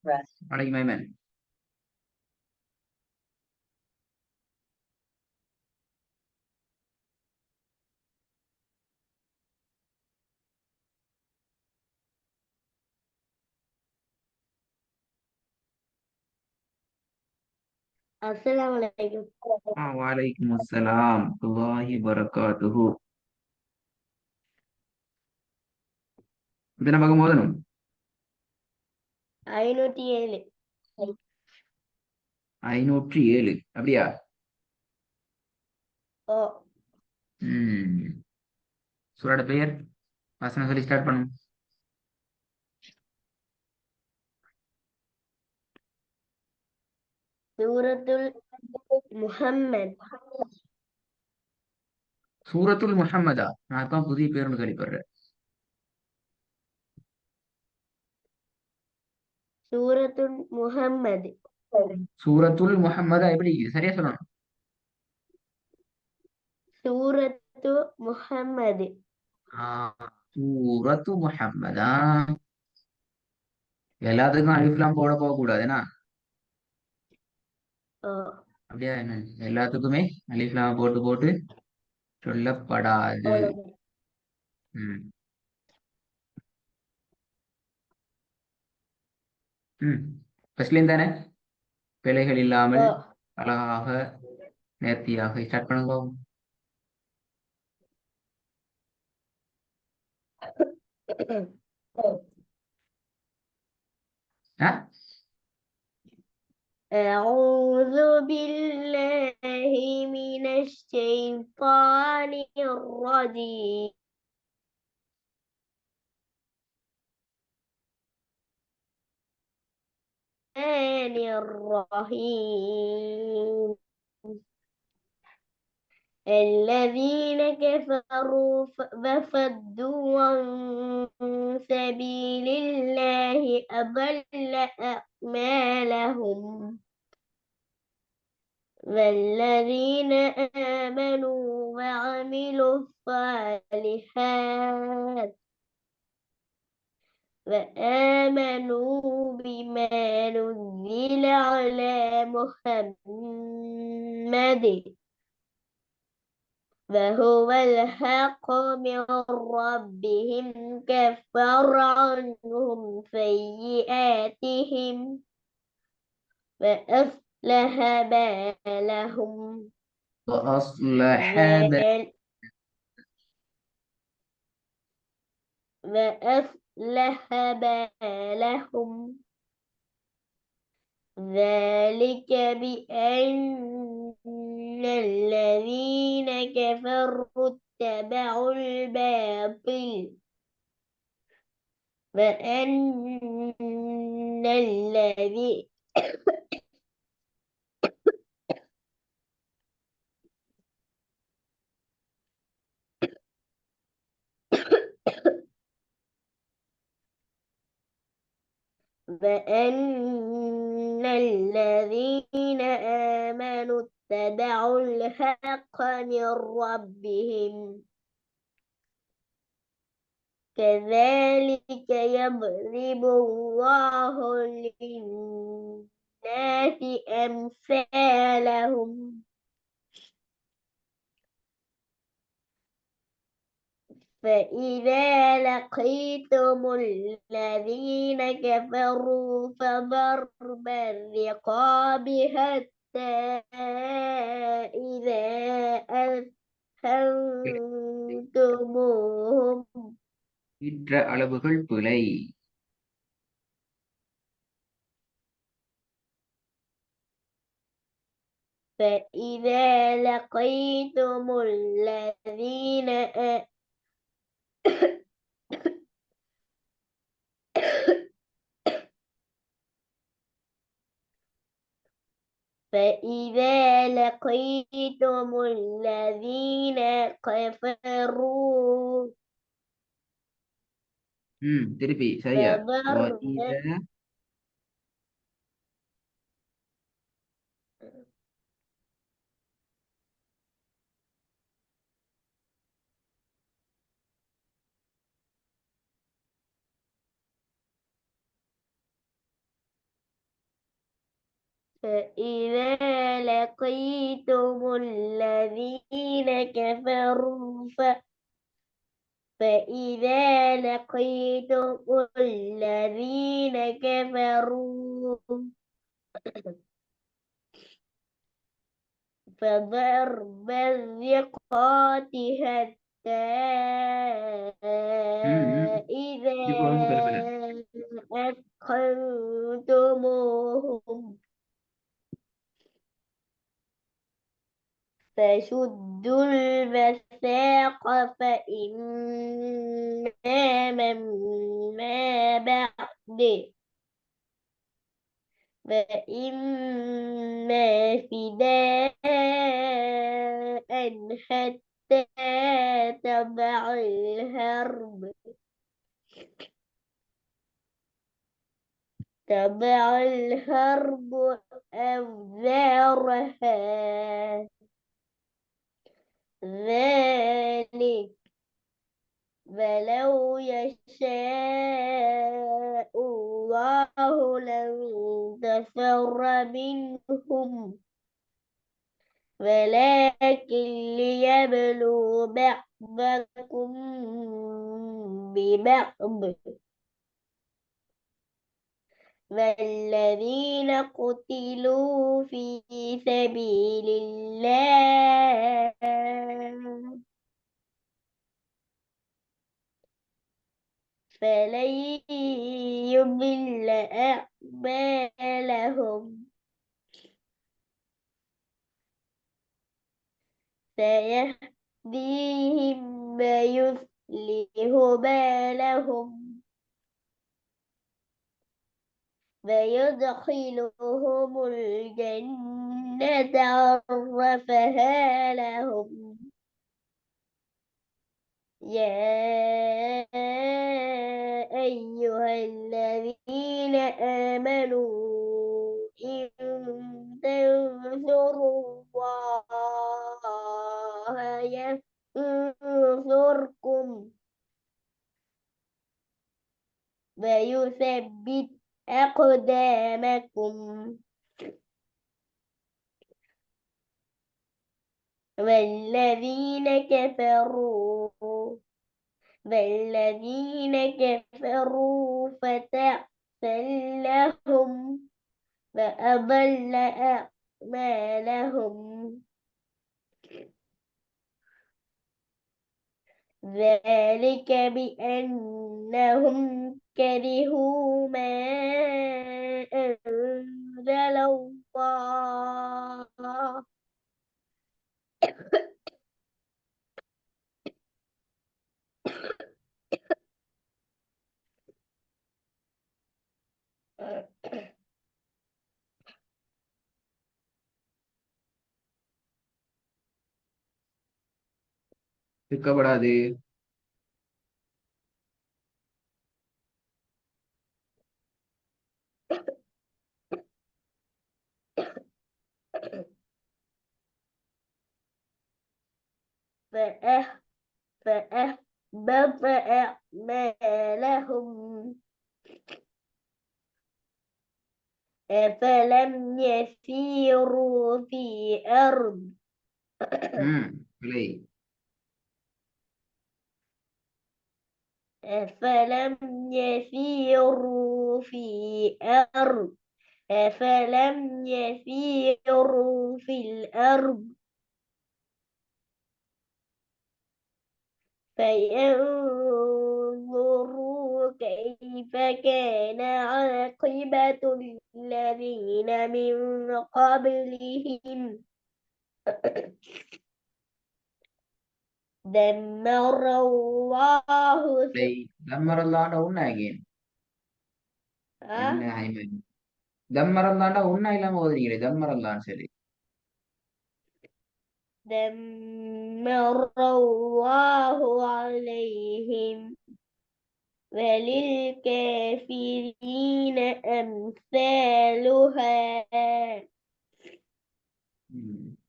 عليكم أيمن. السلام عليكم. وعليكم السلام ورحمة الله وبركاته. இது நமக்கு மோதணும். 507. 507 அப்படியா? ஓ. ம். சூரோட பெயர் வசனம் சொல்லி ஸ்டார்ட் பண்ணும். சூரத்துல் முஹம்மத். சூரத்துல் முஹம்மதா? நான் தான் புதிய பேர் ஒன்று கேள்விப்படுறேன். சூரத்துல் முஹம்மது. சூரத்துல் முஹம்மதா எப்படி சரியா சொல்லணும்? சூரத்து முஹம்மது. ஆ, சூரத்து முஹம்மதா. எல்லாத்துக்கும் அலிஃப்லாம் போக கூடாது என்ன? ஓ. அப்படியா என்ன? எல்லாத்துக்குமே அலிஃப்லாம் போட்டு போட்டு சொல்லப்படாது. அவ்வளவு. ம். ம். ஃபர்ஸ்ட்லேயும் தானே பிழைகள் ஓ. இல்லாமல் அழகாக நேர்த்தியாக ஸ்டார்ட் பண்ணுங்க. ஆ? أعوذ بالله من الشيطان الرجيم. الرحيم. الذين كفروا وصدوا عن سبيل الله أضل أعمالهم. والذين آمنوا وعملوا الصالحات وآمنوا بما نزل على محمد وهو الحق من ربهم كفر عنهم سيئاتهم وأصلح بالهم. وأصلح وأصلح بالهم. ذلك بأن الذين كفروا اتبعوا الباطل وأن الذي وأن الذين آمنوا اتبعوا الحق من ربهم كذلك يضرب الله للناس أمثالهم. فإذا لقيتم الذين كفروا فضرب الرقاب حتى إذا أثخنتموهم ஈற்ற அளவுகள் பிழை. فإذا لقيتم الذين فإذا لقيتم الذين كفروا திருப்பி சரியா. فضرب فإذا لقيتم الذين كفروا فإذا لقيتم الذين كفروا فضرب الرقاب حتى إذا Di kolom bel-belan. أثخنتموهم فشدوا الوثاق فإما فداء حتى تضع الحرب أوزارها ذلك ولو يشاء الله لانتصر منهم ولكن ليبلو بعضكم ببعض والذين قتلوا في سبيل الله فلن يضل أعمالهم سيهديهم ويصلح بالهم ويدخلهم الجنة عرفها لهم يا أيها الذين آمنوا إن تنصروا الله ينصركم ويثبت أقدامكم والذين كفروا فتعسا لهم وأضل أعمالهم ذلك بأنهم كرهوا ما أنزل الله Ika bada de. فأه- فأحبط أعمالهم أفلم يسيروا في أرض Play. أفلم يسيروا في أرض أفلم يسيروا في الأرض فينظروا كيف كان عاقبة الذين من قبلهم دمر الله Play. Dammarallada unna again. Illa haiman. Dammarallada unna illa modrire. Dammarallan seli. دمر الله عليهم وللكافرين أمثالها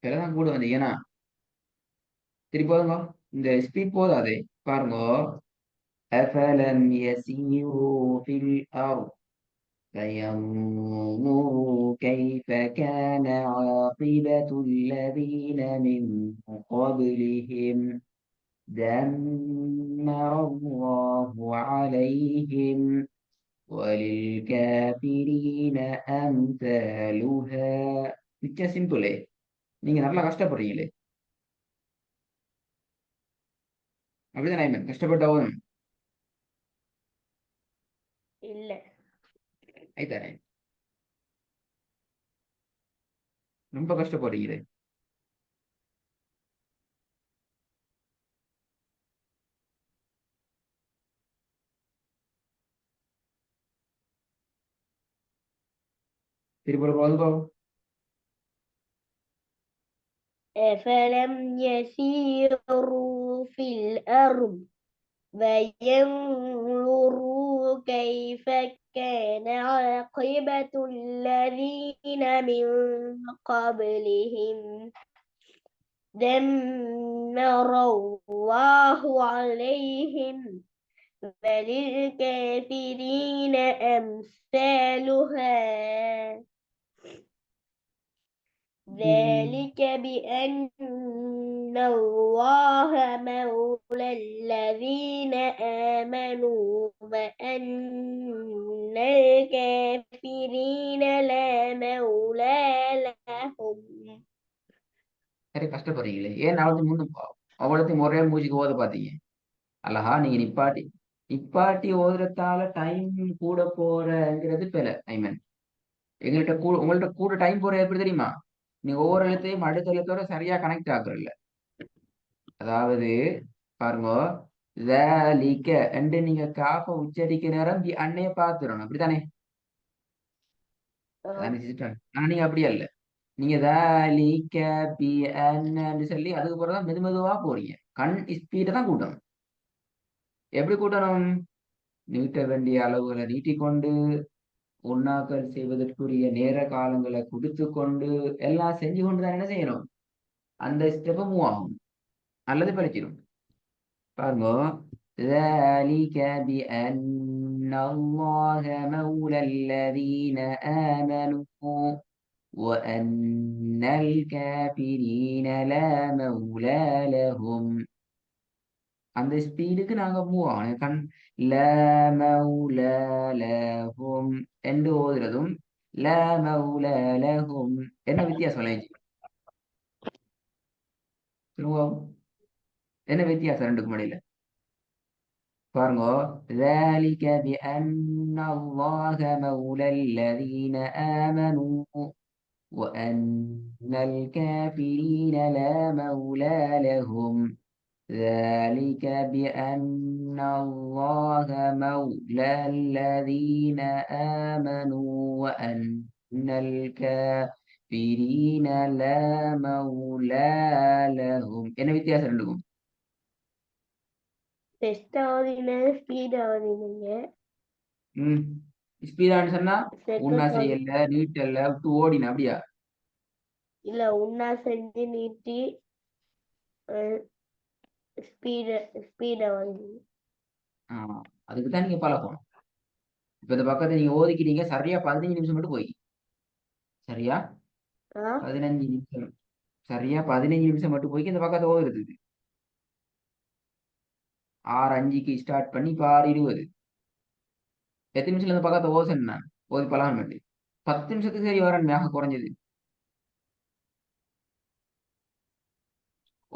Kailan கூட வந்து ஏன்னா திருப்பி போதுங்க இந்த ஸ்பீட் போதாது பாருங்க أفلم يسيروا في الأرض فينظروا كيف كان عاقبة الذين من قبلهم دمر الله عليهم وللكافرين أمثالها. மிச்ச சிம்பிளே. நீங்க நல்லா கஷ்டப்படுறீங்களே. அப்படிதான் ஐமன் கஷ்டப்பட்டவன் இல்ல. ஐத்தானே. ரொம்ப கஷ்டப்படுறீங்களே. திருப்பி பாருங்க. أفلم يسيروا في الأرض فينظروا كيف كان عاقبة الذين من قبلهم دمر الله عليهم وللكافرين أمثالها ذلك بأن الله مولى الذين آمنوا وأن الكافرين لا مولى لهم. சரி கஷ்டப்படுறீங்களே. ஏன் அவளுக்கு முன்னு அவ்வளோத்தையும் ஒரே மூச்சுக்கு ஓத பார்த்தீங்க. அழகா நீங்க நிப்பாட்டி நிப்பாட்டி ஓதுறதால டைம் கூட போறங்கிறது பிழை ஐமன். உங்கள்ட்ட கூட டைம் போற எப்படி தெரியுமா? நீங்க ஒவ்வொரு எழுத்தையும் அடுத்த எழுத்தோட சரியா கனெக்ட் ஆகுறல்ல. அதாவது பாருங்க, ذلك என்று நீங்க காஃப உச்சரிக்க நேரம் அன்னைய பார்த்துடணும். அப்படித்தானே? அதானே சிஸ்டர்? ஆனா நீங்க அப்படி அல்ல. நீங்க ذلك بأن சொல்லி அதுக்கு பிறகுதான் மெது மெதுவா போறீங்க. கண் ஸ்பீடை தான் கூட்டணும். எப்படி கூட்டணும்? நீட்ட வேண்டிய அளவுகளை நீட்டிக்கொண்டு உண்ணாக்கல் செய்வதற்குரிய நேர காலங்களை கொடுத்து கொண்டு எல்லாம் செஞ்சு கொண்டு தான் என்ன செய்யணும்? அந்த ஸ்டெப்பை மூவ் ஆகும் அல்லது பழிச்சிடும். பாருங்க, ذلك بأن الله مولى الذين آمنوا وأن الكافرين لا مولى لهم. அந்த ஸ்பீடுக்கு நாங்க மூவ் ஆகணும். ல மௌல லஹும் என்று ஓதுறதும் ல மௌல லஹும் என்ன வித்தியாசம் லைஜி? சொல்லுவோம். என்ன வித்தியாசம் ரெண்டுக்கும் இடையில? பாருங்க, ذلك بأن الله مولى الذين آمنوا وأن الكافرين لا مولى لهم ذلك بأن الله مولى الذين آمنوا وأن الكافرين لا مولى لهم. என்ன வித்தியாசம் ரெண்டுக்கும்? டெஸ்ட் ஆகுதுங்க, ஸ்பீட் ஆகுதுங்க. ஸ்பீடான்னு சொன்னா உன்னா செய்யல நீட்டல்ல விட்டு ஓடின அப்படியா? இல்ல, உன்னா செஞ்சு நீட்டி ஸ்பீட வந்து அதுக்கு தான் நீங்க பழக்கணும். இப்ப இந்த பக்கத்தை நீங்க ஓதிக்கிறீங்க, சரியா 15 நிமிஷம் மட்டும் போய் சரியா 15 நிமிஷம் சரியா 15 நிமிஷம் மட்டும் போய் இந்த பக்கத்தை ஓதுறது. 6:05க்கு ஸ்டார்ட் பண்ணி இப்ப 6:20. எத்தனை நிமிஷம் இந்த பக்கத்தை ஓசன் நான் ஓதி பழகணும் வேண்டி 10 நிமிஷத்துக்கு சரி வரேன் மேக குறைஞ்சது.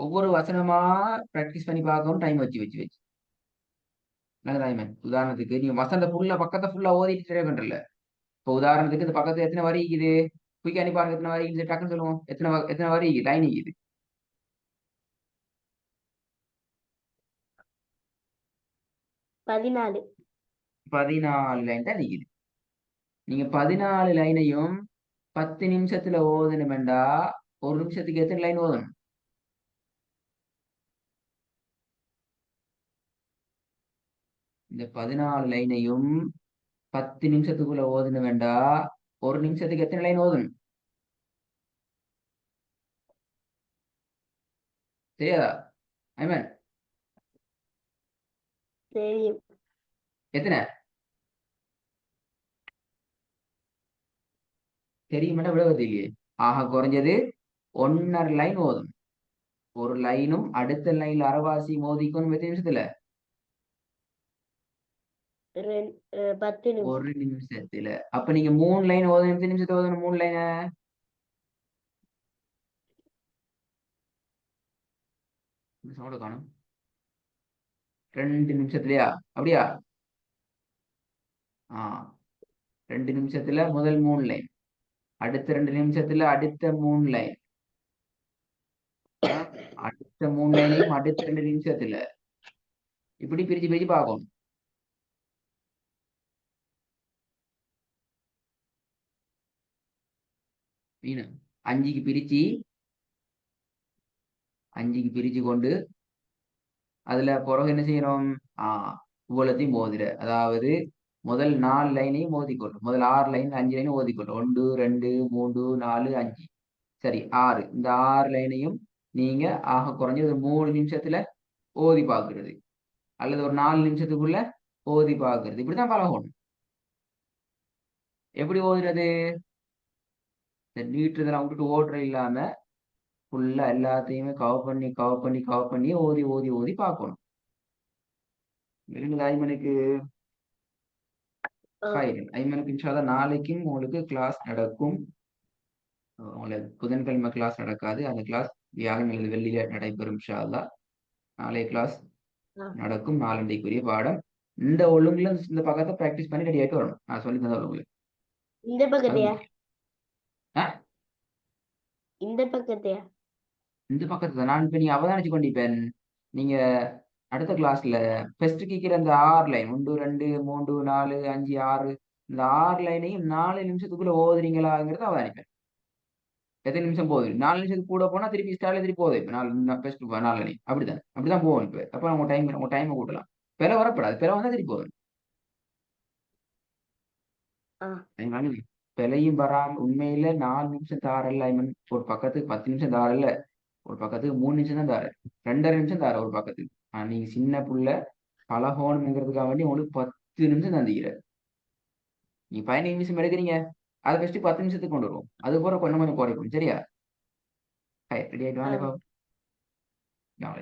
ஒவ்வொரு வசனமா பிராக்டிஸ் பண்ணி பார்க்கவும் டைம் வச்சு வச்சு வச்சு நல்லதாய்மன். உதாரணத்துக்கு நீங்க வசந்த ஃபுல்லா பக்கத்தை ஃபுல்லா ஓதிட்டு ட்ரை பண்றல. இப்போ உதாரணத்துக்கு இந்த பக்கத்துல எத்தனை வரி இருக்குது? குயிக் அனுப்பி பாருங்க, எத்தனை வரி இருக்குது டக்குன்னு சொல்லுவோம். எத்தனை வரி இருக்குது? லைன் இருக்குது 14. 14 லைன் தான் இருக்குது. நீங்க 14 லைனையும் 10 நிமிஷத்துல ஓதணுமெண்டா ஒரு நிமிஷத்துக்கு எத்தனை லைன் ஓதணும்? இந்த 14 லைனையும் 10 நிமிஷத்துக்குள்ள ஓதணுமெண்டா ஒரு நிமிஷத்துக்கு எத்தனை லைன் ஓதணும்? தெரியாதா ஐமன்? தெரியும். எத்தனை? தெரியுமாட்டா விட இல்லையே. ஆக குறைஞ்சது 1.5 லைன் ஓதும். ஒரு லைனும் அடுத்த லைன்ல அரைவாசி மோதிக்கும் எத்தனை நிமிஷத்துல? 10 நிமிஷம். ஒரு நிமிஷத்துல. அப்ப நீங்க 3 லைன் ஓதணும். எத்தனை நிமிஷத்துல ஓதணும் 3 லைன? சவுண்ட காணும். 2 நிமிஷத்துலயா? அப்படியா? ஆ 2 நிமிஷத்துல முதல் 3 லைன், அடுத்த 2 நிமிஷத்துல அடுத்த 3 லைன், அடுத்த 3 லைனையும் அடுத்த 2 நிமிஷத்துல, இப்படி பிரிச்சு பிரிச்சு பார்க்கணும். மீன் அஞ்சுக்கு பிரிச்சு, அஞ்சுக்கு பிரிச்சு கொண்டு அதுல பிறகு என்ன செய்யணும்? இவ்வளத்தையும் மோதிர, அதாவது முதல் 4 லைனையும் மோதிக்கொள்ளும். முதல் 6 லைன் 5 லைன் ஓதிக்கொள்ளும். 1 2 3 4 5, சரி 6. இந்த 6 லைனையும் நீங்க ஆக குறைஞ்ச ஒரு 3 நிமிஷத்துல ஓதி பார்க்கிறது, அல்லது ஒரு 4 நிமிஷத்துக்குள்ள ஓதி பார்க்கிறது. இப்படித்தான் பழகணும். எப்படி ஓதுறது? இந்த நீட்டுதெல்லாம் விட்டுட்டு ஓடுற இல்லாம ஃபுல்லா எல்லாத்தையுமே கவர் பண்ணி ஓதி ஓதி ஓதி பார்க்கணும். ஐமனுக்கு ஆ, ஐமனுக்கு இன்ஷால்லா நாளைக்கும் உங்களுக்கு கிளாஸ் நடக்கும். உங்களுக்கு புதன்கிழமை கிளாஸ் நடக்காது. அந்த கிளாஸ் வியாழன் அல்லது வெள்ளியில நடைபெறும் இன்ஷா அல்லாஹ். நாளை கிளாஸ் ஆ. நடக்கும். நாளண்டைக்குரிய பாடம். இந்த ஒழுங்குல இந்த பக்கத்தை பிராக்டிஸ் பண்ணி ரெடி ஆயிட்டு வரணும். நான் சொல்லி தந்த ஒழுங்குல. இந்த பக்கத்தையா? அது ஆ, இந்த பக்கத்தையா? இந்த பக்கத்தை நான் இப்ப நீங்க அவதானிச்சு கொண்டிருப்பேன். நீங்க அடுத்த கிளாஸ்ல ஃபர்ஸ்ட் கேட்கிற அந்த 6 லைன் 1 2 3 4 5 6, இந்த 6 லைனையும் 4 நிமிஷத்துக்குள்ள ஓதுறீங்களாங்கிறத அவதானிப்பேன். எத்தனை நிமிஷம் போகுது? 4 நிமிஷத்துக்கு கூட போனா திருப்பி ஸ்டார்ட்ல திருப்பி போகுது. இப்ப 4 லைன் அப்படிதான் போகும். இப்ப அப்ப உங்க டைமை கூட்டலாம். பிற வரப்படாது. பிற வந்தா திருப்பி போகும். ஆ, அதனால பிழையும் வராம உண்மையில 4 நிமிஷம் தாரல்ல ஐமன். ஒரு பக்கத்துக்கு 10 நிமிஷம் தாரல்ல. ஒரு பக்கத்துக்கு 3 நிமிஷம் தான் தார. 2.5 நிமிஷம் தார ஒரு பக்கத்துக்கு. நீங்க சின்ன புள்ள பழகணுங்கிறதுக்காக வேண்டி உங்களுக்கு 10 நிமிஷம் தந்திக்கிற. நீங்க 15 நிமிஷம் எடுக்கிறீங்க. அதை ஃபர்ஸ்ட் 10 நிமிஷத்துக்கு கொண்டு வருவோம். அது போற கொஞ்சம் கொஞ்சம் குறைக்கும். சரியா? ரெடி ஆயிட்டு ஆ. வாங்க.